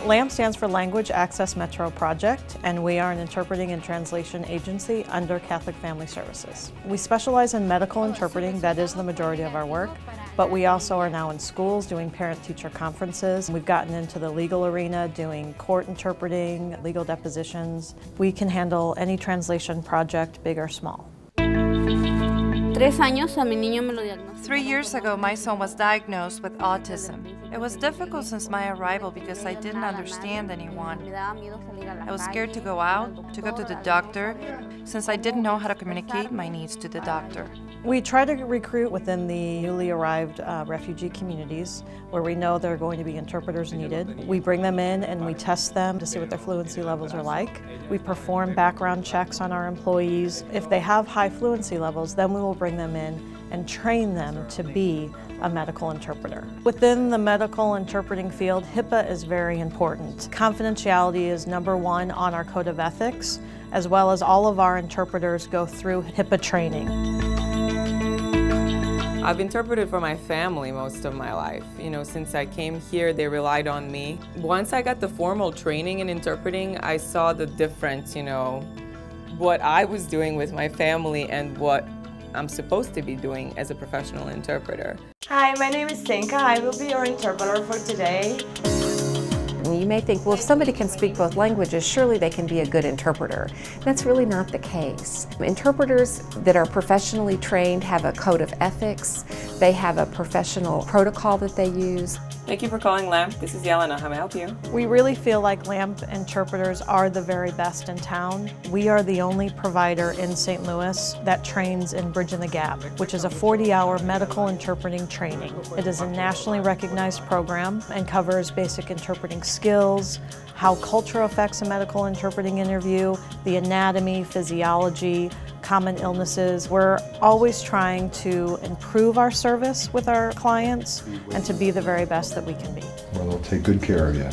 LAMP stands for Language Access Metro Project, and we are an interpreting and translation agency under Catholic Family Services. We specialize in medical interpreting, that is the majority of our work, but we also are now in schools doing parent-teacher conferences. We've gotten into the legal arena doing court interpreting, legal depositions. We can handle any translation project, big or small. 3 years ago, my son was diagnosed with autism. It was difficult since my arrival because I didn't understand anyone. I was scared to go out, to go to the doctor, since I didn't know how to communicate my needs to the doctor. We try to recruit within the newly arrived refugee communities where we know there are going to be interpreters needed. We bring them in and we test them to see what their fluency levels are like. We perform background checks on our employees. If they have high fluency levels, then we will bring them in and train them to be a medical interpreter. Within the medical interpreting field, HIPAA is very important. Confidentiality is #1 on our code of ethics, as well as all of our interpreters go through HIPAA training. I've interpreted for my family most of my life. You know, since I came here, they relied on me. Once I got the formal training in interpreting, I saw the difference, you know, what I was doing with my family and what I'm supposed to be doing as a professional interpreter. Hi, my name is Senka. I will be your interpreter for today. You may think, well, if somebody can speak both languages, surely they can be a good interpreter. That's really not the case. Interpreters that are professionally trained have a code of ethics. They have a professional protocol that they use. Thank you for calling LAMP. This is Yelena. How may I help you? We really feel like LAMP interpreters are the very best in town. We are the only provider in St. Louis that trains in Bridging the Gap, which is a 40-hour medical interpreting training. It is a nationally recognized program and covers basic interpreting skills, how culture affects a medical interpreting interview, the anatomy, physiology, common illnesses. We're always trying to improve our service with our clients and to be the very best that we can be. Well, they'll take good care of you.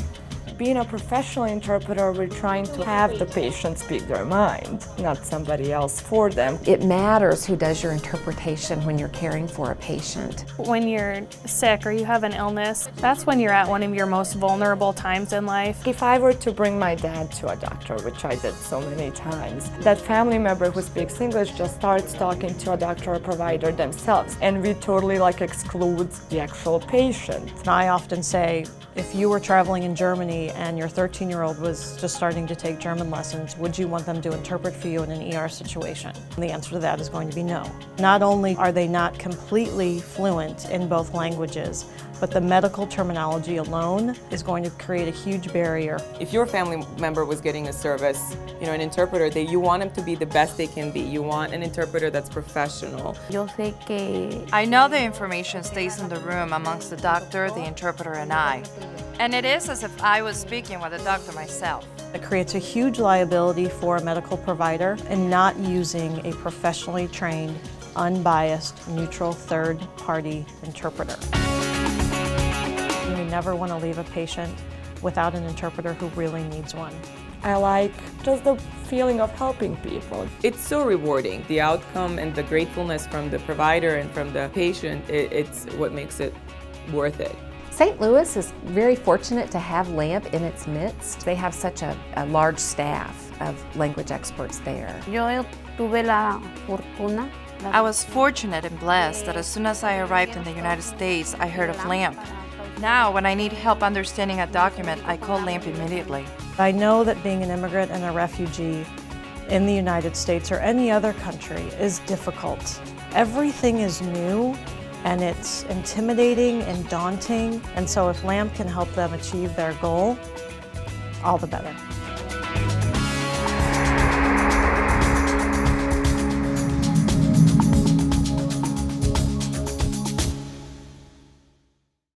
Being a professional interpreter, we're trying to have the patient speak their mind, not somebody else for them. It matters who does your interpretation when you're caring for a patient. When you're sick or you have an illness, that's when you're at one of your most vulnerable times in life. If I were to bring my dad to a doctor, which I did so many times, that family member who speaks English just starts talking to a doctor or provider themselves, and we totally exclude the actual patient. I often say, if you were traveling in Germany and your 13-year-old was just starting to take German lessons, would you want them to interpret for you in an ER situation? And the answer to that is going to be no. Not only are they not completely fluent in both languages, but the medical terminology alone is going to create a huge barrier. If your family member was getting a service, you know, an interpreter, you want them to be the best they can be. You want an interpreter that's professional. I know the information stays in the room amongst the doctor, the interpreter, and I. And it is as if I was speaking with the doctor myself. It creates a huge liability for a medical provider in not using a professionally trained, unbiased, neutral third-party interpreter. You never want to leave a patient without an interpreter who really needs one. I like just the feeling of helping people. It's so rewarding. The outcome and the gratefulness from the provider and from the patient, it's what makes it worth it. St. Louis is very fortunate to have LAMP in its midst. They have such a large staff of language experts there. I was fortunate and blessed that as soon as I arrived in the United States, I heard of LAMP. Now, when I need help understanding a document, I call LAMP immediately. I know that being an immigrant and a refugee in the United States or any other country is difficult. Everything is new and it's intimidating and daunting, and so if LAMP can help them achieve their goal, all the better.